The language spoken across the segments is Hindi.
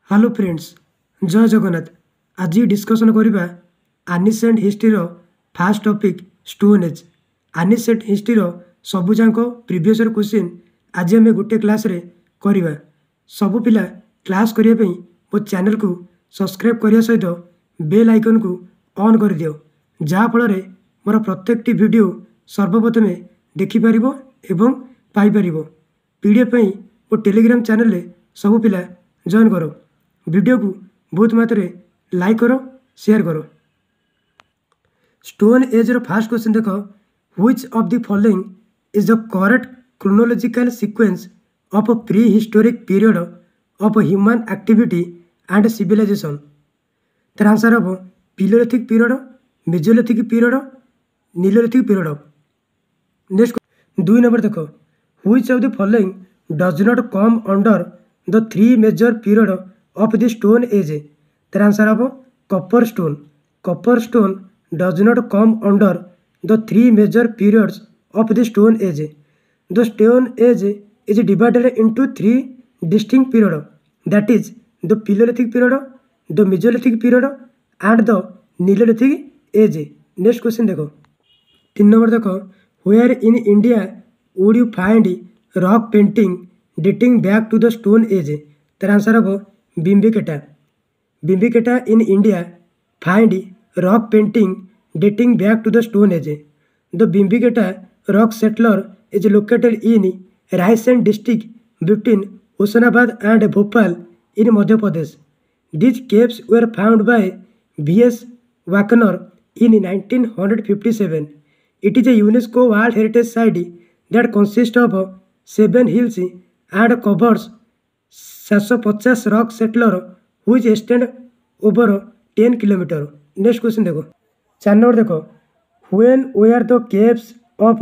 हेलो फ्रेंड्स, जय जगन्नाथ। आज डिस्कसन करवा ancient history first topic stone age. Ancient history सबुजाक प्रीवियस क्वेश्चन आज आम गोटे क्लास रे करवा। सबु पिला क्लास करने मो चैनल को सब्सक्राइब करने सहित बेल आइकन को ऑन कर दियो, जहाँफल मोर प्रत्येक वीडियो सर्वप्रथमे देखिपर एवं पाइपर। पीडीएफ मो टेलीग्राम चैनल रे सबु पिला जॉइन करो। वीडियो को बहुत मात्रा लाइक करो, शेयर करो। स्टोन एज रो फास्ट क्वेश्चन देखो, which of the following is the correct chronological sequence of a prehistoric period of human activity and civilization. तर आंसर हम Palaeolithic period, Mesolithic period, Neolithic period. Next 2 number देखो, which of the following does not come under the 3 major period of the stone age। तर आंसर हम copper stone. Copper stone does not come under the 3 major periods of the stone age। The stone age is divided into 3 distinct periods, that is the Paleolithic period, the Mesolithic period and the Neolithic age। Next question देखो, 3 नंबर देखो, where in India would you find rock painting dating back to the stone age। तर आंसर हम बिम्बिकेटा। बिम्बिकेटा in India find rock painting dating back to the stone age. The बिम्बिकेटा rock shelter is located in Raisen district between Hoshangabad and Bhopal in Madhya Pradesh. These caves were found by V.S. Wagner in 1957. It is a UNESCO World Heritage Site that consists of 7 hills and covers 750 rock shelter which extend over 10 kilometre. Next question देखो, 4 नंबर देखो, when were the caves of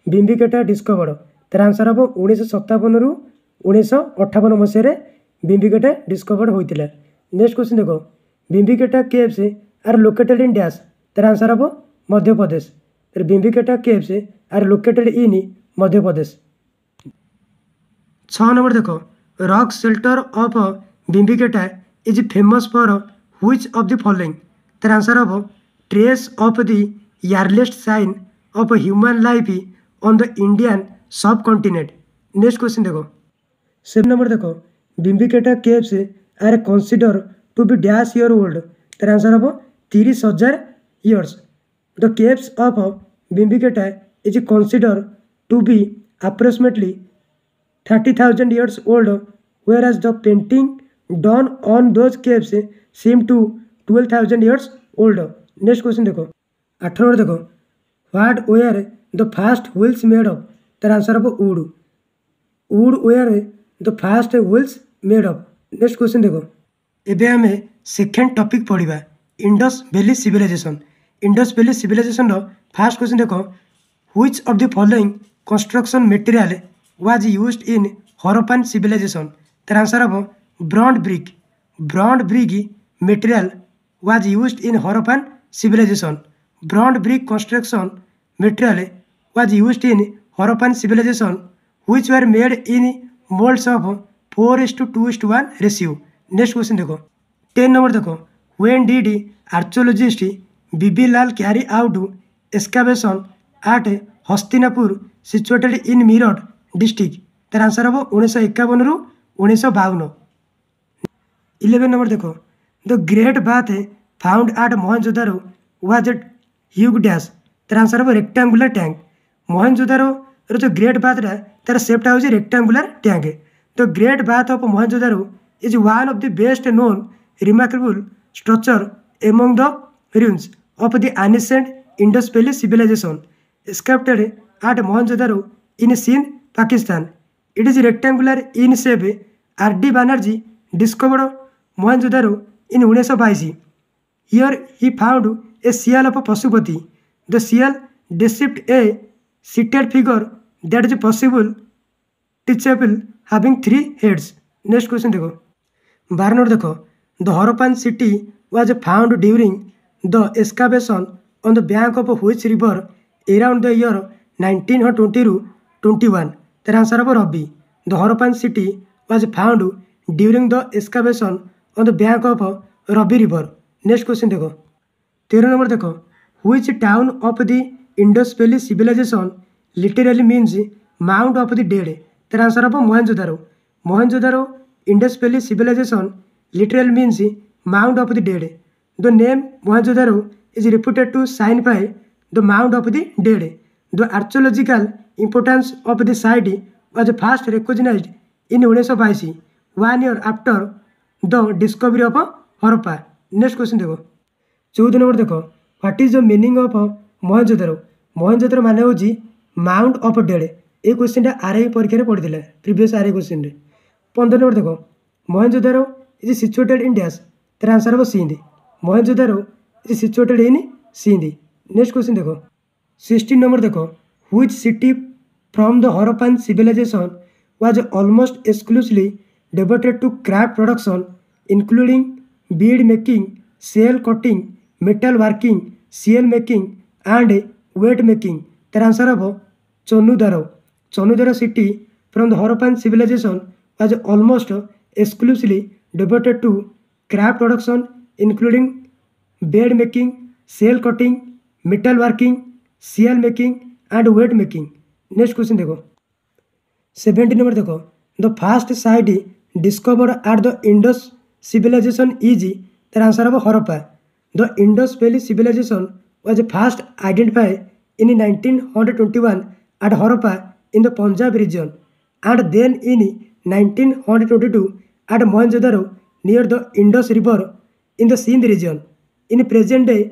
बिम्बिकेटा डिस्कवर्ड। तर आंसर हम 1957 रु 1958 मसीह बिम्बिकेटा डिस्कवर्ड होता। नेक्स्ट क्वेश्चन देखो, बिम्बिकेटा caves are located in dash. तर आंसर हम मध्य प्रदेश। तर बिम्बिकेटा caves are located in Madhya Pradesh. 6 number देखो, रॉक शेल्टर ऑफ बिम्बिकेटा is famous for which of the following. तर आंसर हम trace of the earliest sign of human life on the Indian subcontinent. Next question देखो, 7 नंबर देखो, बिम्बिकेटा caves are consider to be dash year old. तर आंसर हम 30,000 ईयर्स। द केव्स ऑफ बिम्बिकेटा is consider to be approximately 30,000 years old, whereas the painting done on those caves seem to 12,000 years old। Next question देखो, 8 नंबर देखो, what were the first wheels made of. तर आंसर हम wood. Wood were the first wheels made of. Next question देखो, एबे आम सेकेंड टॉपिक पढ़ा Indus valley civilization. Indus valley civilization first question देखो, which of the following construction material was used in Harappan civilization। तर आंसर हम burnt brick. Burnt brick material was used in Harappan civilization। Brand brick construction material was used in Harappan civilization which were made in molds of 4:2:1 ratio। Next question देखो, 10 नंबर देखो, when did archaeologist B.B. Lal carry out excavation at Hastinapur situated in Meerut district. तर आंसर हम 1951 रु 1952। 11 नंबर देखो, the great bath found at Mohenjodaro was Hugh dash. तर आंसर हम रेक्टांगुलर टैंक। मोहनजोदारो जो ग्रेट बाथटा तार सेपटा हो rectangular tank. The great bath of Mohenjodaro is one of the best known remarkable structure among the ruins of the ancient Indus Valley civilization excavated at Mohenjo-daro in Sindh, Pakistan। It is rectangular in shape। R.D. Banerjee discovered Mohenjo-daro in 1922। Here he found a seal of Pashupati। The seal depicts a seated figure that is possible teachable having 3 heads। Next question देखो, 12 नंबर देखो, the Harappan city was found during the excavation on the bank of which river around the year 1920 to 21। तर आंसर हम Ravi. The Harappan city was found during the excavation on the bank of Ravi river. Next question देखो 13 नंबर देखो which town of the Indus valley civilization literally means mount of the dead. तर आंसर हम Mohenjodaro. Mohenjodaro Indus valley civilization literal means mount of the dead. The name Mohenjodaro is reputed to signify the mound of the dead. The archaeological importance of the site was first recognized in 1922, 1 year after the discovery of Harappa. Next question देखो 14 नंबर देखो what is the meaning of Mohenjodaro. Mohenjodaro माने होची माउंट ऑफ डेड। ये क्वेश्चन आरआई परीक्षा रे पढ़िथिले प्रीवियस आरआई क्वेश्चन रे। 15 नंबर देखो Mohenjodaro is situated in dash. तर आंसर हो Sindh. Mohenjodaro is situated in Sindh. Next question देखो 16 नंबर देखो which city from the Harappan civilization was almost exclusively devoted to craft production including bead making, shell cutting, metal working, seal making and weight making. तर आंसर हो Chanhudaro. Chanhudaro city from the Harappan civilization was almost exclusively devoted to craft production including bead making, shell cutting, metal working, seal making and weight making. Next question देखो 17 नंबर देखो the first site discovered at the Indus civilization is. तर आंसर हम Harappa. The Indus valley civilization was first identified in 1921 at Harappa in the Punjab region and then in 1922 at Mohenjodaro near the Indus river in the Sindh region. In present day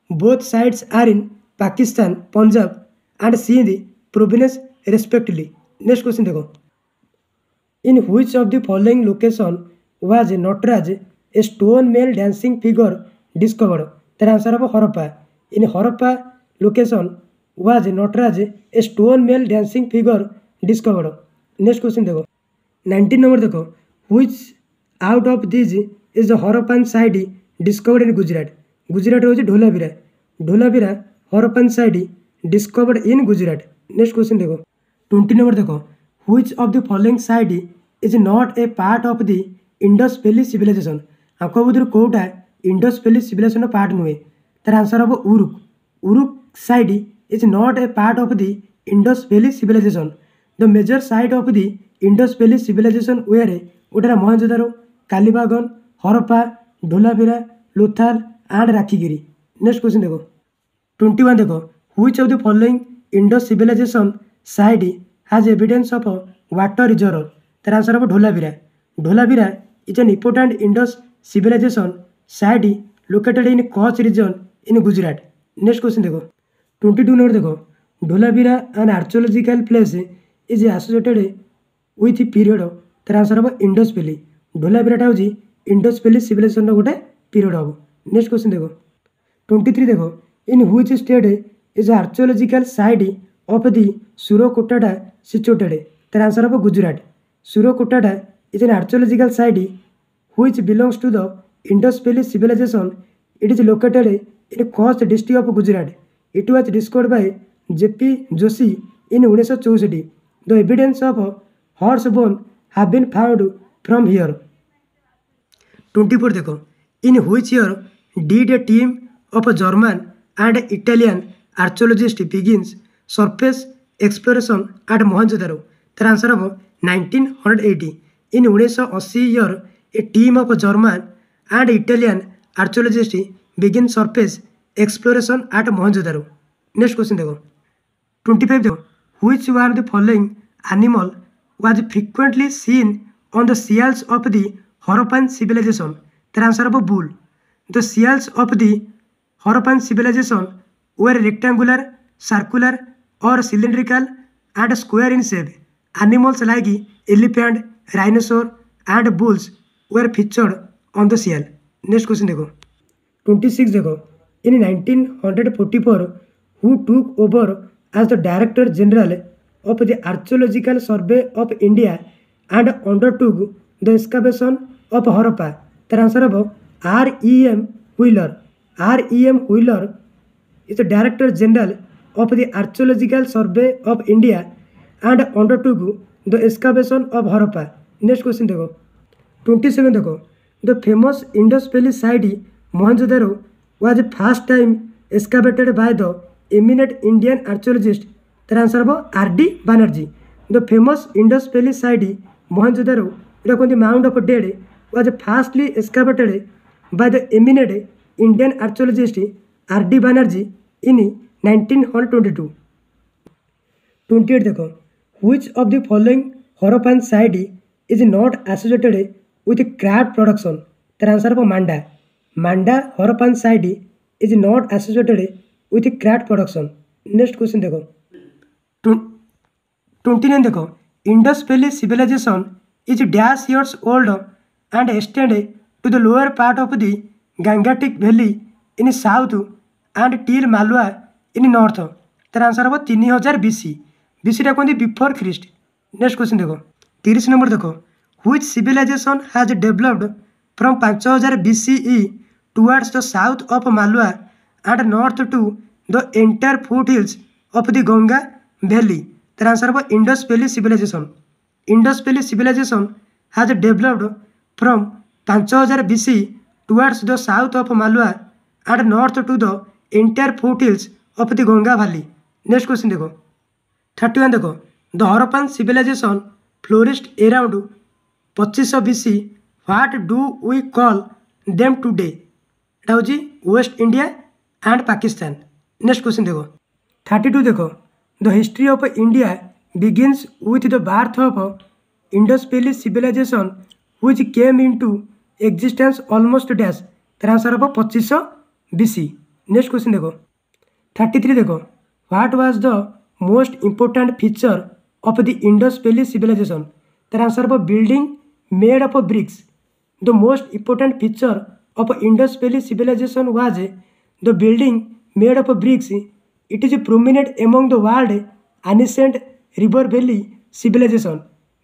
both sites are in Pakistan, Punjab and Sindh province respectively. Next question देखो in which of the following location was Nataraj a stone male dancing figure discovered? तर आंसर है Harappa. In Harappa location was Nataraj a stone male dancing figure discovered. Next question देखो 19 नंबर देखो which out of these is the Harappan site discovered in Gujarat? Gujarat हूँ Dholavira. Dholavira Harappan site discovered in Gujarat. Next question देखो 20 नंबर देखो which of the following site is not a part of the Indus valley civilization. आपको बुद्धि कौटा इंडस वैली सिविलाइजेशन पार्ट नुहे। तर आंसर हम Uruk. Uruk site is not a part of the Indus valley civilization. The major site of the Indus valley civilization were गोटा Mohenjodaro, Kalibangan, Harappa, Dholavira, Lothal and राखीगिरी। Next question देखो 21 देखो which of the following Indus civilization site has evidence of water reserve. तर आंसर हम Dholavira. Dholavira is an important Indus civilization site located in Kutch region in Gujarat. Next question देखो 22 नंबर देखो Dholavira an archaeological place is associated with period. तर आंसर हम इंडस वैली। ढोलावीराटा हूँ इंडस वैली सिविलाइजेशन गोटे पीरियड हम। नेक्स्ट क्वेश्चन देखो 23 देखो in which state is archaeological site of the Surkotada situated. तर आंसर हम Gujarat. Surkotada is an archaeological site which belongs to the Indus valley civilization. It is located in Kutch district of Gujarat. It was discovered by JP Joshi in 1964। The evidence of horse bone have been found from here. 24 देखो in which year did a team of German and Italian archaeologists begins surface exploration at Mohenjo-daro? तर आंसर हम 1980। In 1980 year a team of German and Italian archaeologist begin surface exploration at Mohenjodaro. Next question देखो 25 देखो which one the following animal was frequently seen on the seals of the Harappan civilization. तर आंसर हम bull. The seals of the Harappan civilization were rectangular, circular or cylindrical and square in shape. Animals like elephant, rhinoceros and bulls were featured on the seal. Next question देखो 26 देखो in 1944 who took over as the Director General of the Archaeological Survey of India and undertook the excavation of Harappa? तर आंसर हम R.E.M. Wheeler. R.E.M. Wheeler is the Director General of the Archaeological Survey of India and undertook the excavation of Harappa. Next question देखो 27 देखो the famous Indus valley site Mohenjodaro was first time excavated by the eminent Indian archaeologist. तर आंसर हम R.D. Banerjee. The famous Indus Valley site Mohenjo-daro এটা কোন Mount of dead was firstly excavated by the eminent Indian archaeologist R.D. Banerjee in 1922. 28 देखो which of the following Harappan site is not associated with craft production. तर आंसर हम Manda. Manda Harappan site is not associated with craft production. Next question देखो 29 देखो Indus valley civilization is dash years old and extend to the lower part of the Gangetic valley in south and till Malwa in north. तार आंसर हम 3000 BC. BC कहते बिफोर ख्रीस्ट. नेक्स्ट क्वेश्चन देखो 30 नंबर देखो which civilization has developed from 5000 BCE towards the south of Malwa and north to the entire foothills of the Ganga Valley. The answer is Indus Valley Civilization. Indus Valley Civilization has developed from 5000 BC towards the south of Malwa and north to the entire foothills of the Ganga Valley. Next question देखो 31 देखो the Harappan civilization flourished around 2500 BC. What do we call them today? এটা হচ্ছে West India and Pakistan. Next question দেখো 32 দেখো the history of India begins with the birth of Indus Valley civilization which came into existence almost dash. तर आंसर हम 2500 BC. नेक्स्ट क्वेश्चन देखो 33 देखो what was the most important feature of the Indus valley civilisation. तर आंसर हम building made of bricks. The most important feature of Indus Valley civilization was the building made of bricks. It is prominent among the world ancient river valley civilization.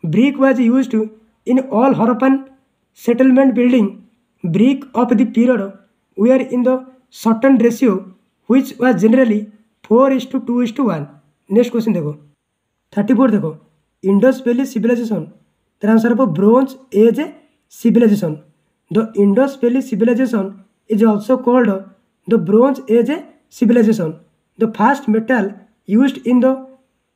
Brick was used in all Harappan settlement building. Brick of the period were in the certain ratio which was generally 4:2:1. Next question देखो 34 देखो Indus Valley civilization. The answer of Bronze Age civilization. The Indus Valley civilization is also called the Bronze Age civilization. The first metal used in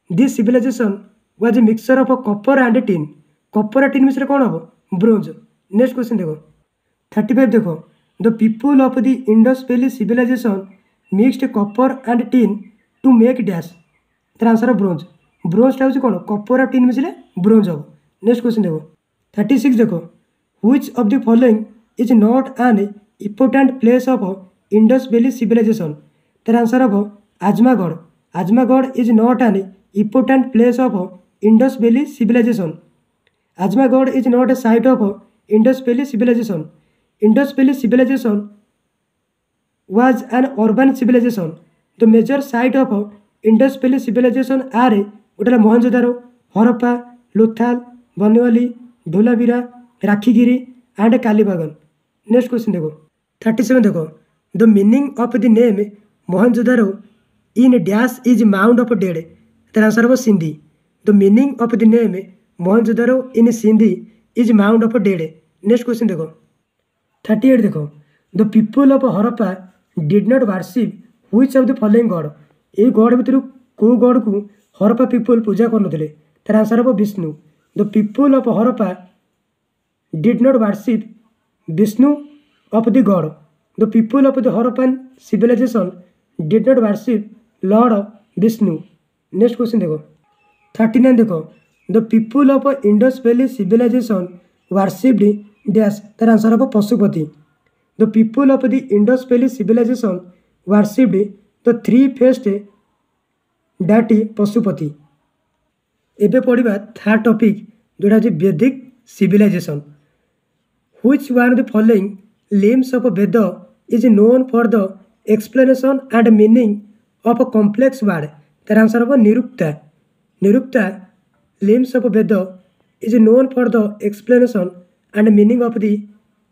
this civilization was a mixture of copper and tin. Copper and tin मिश्र कौन हो? Bronze. Next question देखो 35 देखो the people of the Indus Valley civilization mixed copper and tin to make dash. तर आंसर है ब्रोंज. ब्रोंज टा कौन कपर और टिन मिसले ब्रोंज हम. नेक्स्ट क्वेश्चन देखो 36 देखो which of the following is not an important place of Indus Valley civilization. तर आंसर हम आजमागढ़. आजमागढ़ is not an important place of Indus Valley civilization. आजमागढ़ is not a site of Indus Valley civilization. Indus Valley civilization was an urban civilization. The major site of Indus Valley civilization are गोटे Mohenjodaro, Harappa, Lothal, Banawali, Dholavira, राखीगिरी and कालीबागन. Next question देखो 37 देखो the meaning of the name Mohenjodaro in dash is mount of dead. तर आंसर हो Sindhi. The meaning of the name Mohenjodaro in Sindhi is mount of dead. Next question देखो 38 देखो the people of Harappa did not worship which of the following God. ये गॉड भितर को गॉड को हरप्पा पीपल पूजा करनुले. तर आंसर हो Vishnu. The people of Harappa did not worship Vishnu of the god. The people of the Harappan civilization did not worship Lord Vishnu. Next question देखो 39 देखो the people of Indus Valley civilization worshipped dash. तर आंसर है Pashupati. The people of the Indus Valley civilization worshipped the three-faced deity Pashupati. एबे पढ़िबा थर्ड टॉपिक जोटा है वैदिक civilization. Which one of the following limbs of Veda is known for the explanation and meaning of a complex word. तर आंसर होगा Nirukta. Nirukta limbs of Veda is known for the explanation and meaning of the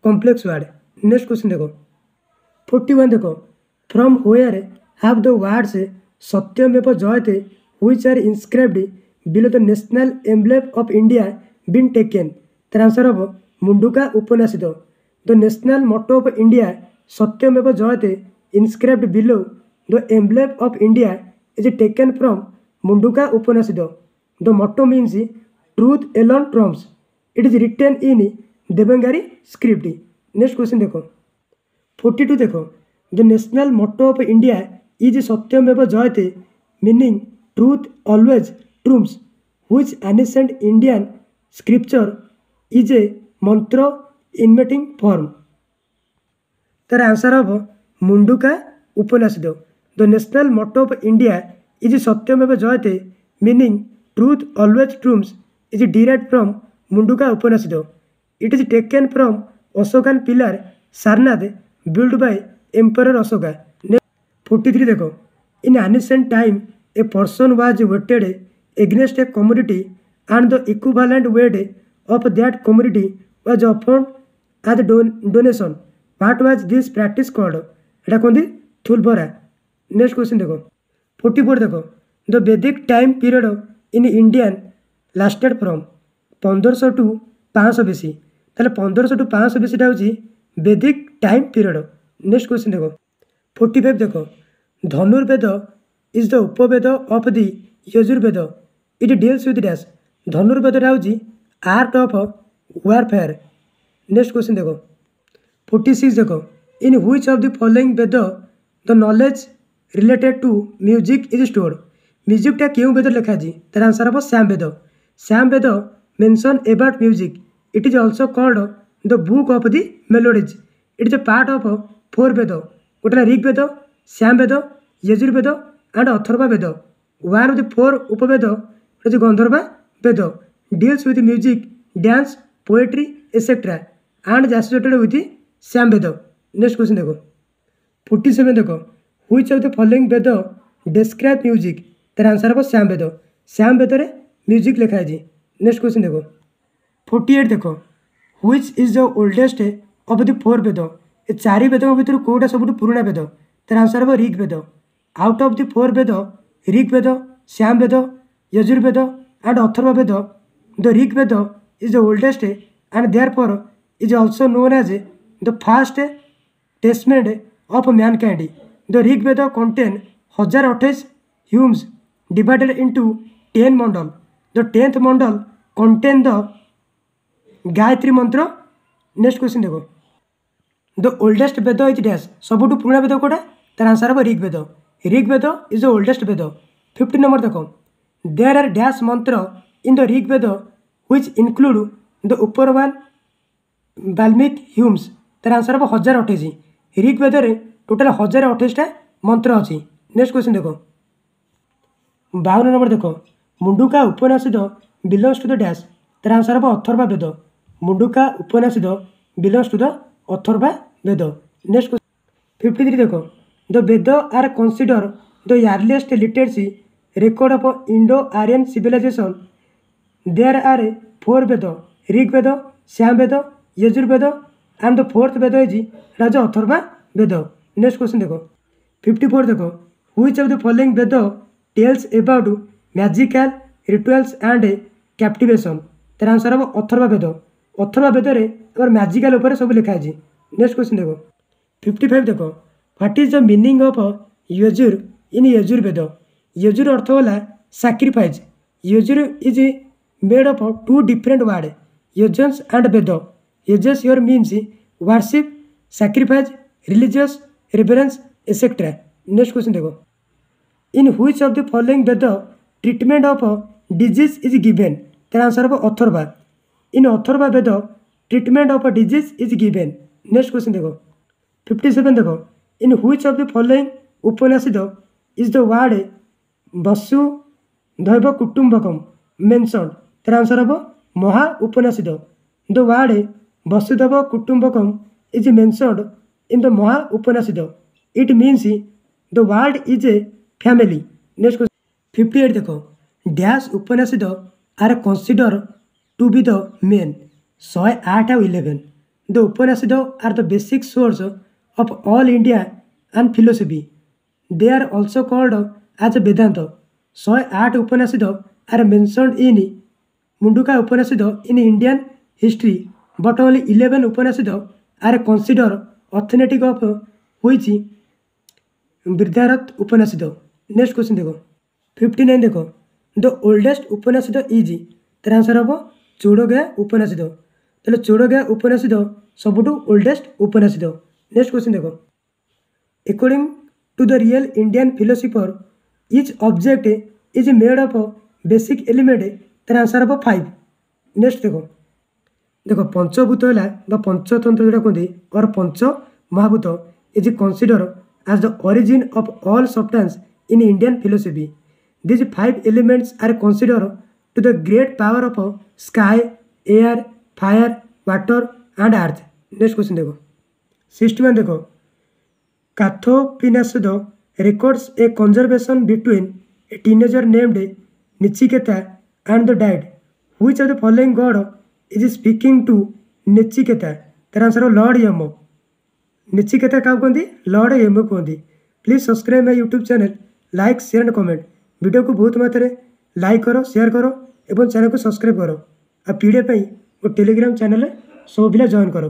complex word. Next question देखो 41 देखो from where have the words सत्यमेव जयते which are inscribed below the national emblem of India been taken. तर आंसर होगा Mundaka उपन्यासित. The national motto of India, Satyameva Jayate, inscribed below the emblem of India, is taken from Munduka Upanishad. The motto means truth alone trumps. It is written in Devangari script. Next question देखो 42 देखो The national motto of India is Satyameva Jayate, meaning truth always trumps, which ancient Indian scripture is a mantra inventing form. तर आंसर हम Mundaka Upanishad. The national motto of India is Satyameva Jayate, meaning truth always triumphs, is derived from Mundaka Upanishad. It is taken from Ashokan pillar Sarnath build by emperor Ashoka. 43 देखो in ancient time a person was weighted against a community and the equivalent weight of that community was offered as donation. What was this practice called? एटा कहते थुलभरा. नेक्स्ट क्वेश्चन देखो 44 देखो the Vedic time period in Indian lasted from 1500 to 500 BC. ताहले 1500 टू 500 BC हूँ वैदिक टाइम पीरियड. नेक्स्ट क्वेश्चन देखो 45 देखो Dhanurveda is the Upaveda of the Yajurveda. It deals with dash. Dhanurveda हूँ art of warfare. Next question देखो 46 देखो in which of the following Veda the knowledge related to music is stored. म्यूजिकटा क्यों वेद लिखा जी? तार आंसर हम Sama Veda. Sama Veda mention about music. It is also called the book of the melodies. It is a part of 4 Veda. गोटे Rigveda, Samaveda, Yajurveda and Atharva Veda. One of the 4 Upaveda is Gandharva Veda. Deals with music, dance, poetry etcetera and is associated with Samaveda. Next question देखो 47 देखो which of the following Veda describe music. तार आंसर हम श्यामवेद. श्यामवेद रे म्यूजिक लिखा है जी. नेक्स्ट क्वेश्चन देखो 48 देखो which is the oldest of the 4 वेद. ए 4 वेदों भितर कौटा सब पुराना वेद? तार आंसर हम Rigveda. Out of the 4 Veda Rigveda, Samaveda, Yajurveda and Atharva Veda, the Rigveda is the oldest and therefore is also known as the first testament of mankind. The Rigveda contain 1028 hymns divided into 10 mandala. The 10th mandala contain the Gayatri mantra. Next question देखो the oldest Veda is dash. सबुठ पुराना वेद कौटा? तार आंसर हम Rigveda. Rigveda is the oldest Veda. 50 number देखो there are dash mantra in the Rigveda which include the ऊपर वन वाल्मीकि ह्यूम्स. तार आंसर हम 1028. ऋग्वेद टोटाल 1028टा मंत्र अच्छी. नेक्स्ट क्वेश्चन देखो 52 नंबर देखो Mundaka Upanishad belongs to the dash. तार आंसर हम Atharva Veda. Mundaka Upanishad belongs to the Atharva Veda. Next 53 देखो the Veda are consider the earliest literacy record of Indo-Aryan civilization. There are 4 Veda Rigveda, Samaveda, Yajurveda and the 4th Veda is राजा अथर्व वेद. नेक्स्ट क्वेश्चन देखो 54 देखो which of the following Veda tells about magical rituals and captivation. तार आंसर हम अथर्व वेद. अथर्व वेद रे मैजिकल उपर सब लिखा है. नेक्स्ट क्वेश्चन देखो 55 देखो what is the meaning of Yajur in Yajurveda. Yajur अर्थ होला sacrifice. Yajur is made of 2 different word यजन्स and Veda. Yajus your means worship, sacrifice, religious, reverence etcetera. Next question देखो in which of the following Veda treatment of disease is given. तार आंसर हम Atharva. In Atharva Veda treatment of disease is given. Next question देखो 57 देखो in which of the following Upanishad is the word वसुधैव कुटुंबकम मेंशन्ड. तार आंसर हम महा उपनिषद. द वर्ड वसुधैव कुटुंबकम is mentioned in the Maha Upanishad. It means the world is a family. Next 58 देखो dash Upanishad are consider to be the main. 108 और 11. The Upanishad are the basic source of all India and philosophy. They are also called as Vedanta. 108 Upanishad are mentioned in Mundaka Upanishad in Indian history but only 11 Upanishad are consider authentic of which वृद्धारथ उपन्यासित। नेक्स्ट क्वेश्चन देखो 59 देखो द ओल्डेस्ट उपन्यासित इज तार आंसर हम चौड़गया उपन्यासित। ताहले चौड़गया उपन्यासित सबुठु ओल्डेस्ट उपन्यासित। नेक्स्ट क्वेश्चन देखो according to the real Indian philosopher each object is made of basic element तार आंसर हम 5। नेक्स्ट देखो देखो पंचभूत है पंचतंत्र जोटा कहते और पंच महाभूत is consider as the origin of all substance in Indian philosophy. These 5 elements are consider to the great power of sky air fire water and earth. Next question देखो 61 देखो Kathopanishad records a conversation between a teenager named Nichiketa and the dad. Which of the following god is speaking to Nichiketa? तार आंसर लॉर्ड यमो। निचिकेता क्या कहते लॉर्ड यमो कहते। Please subscribe my YouTube channel like share and comment. Video को बहुत मात्रा लाइक करो शेयर करो और चैनल को सब्सक्राइब करो। आ पीडीएफ मो टेलीग्राम चैनल सब पिला जॉइन करो।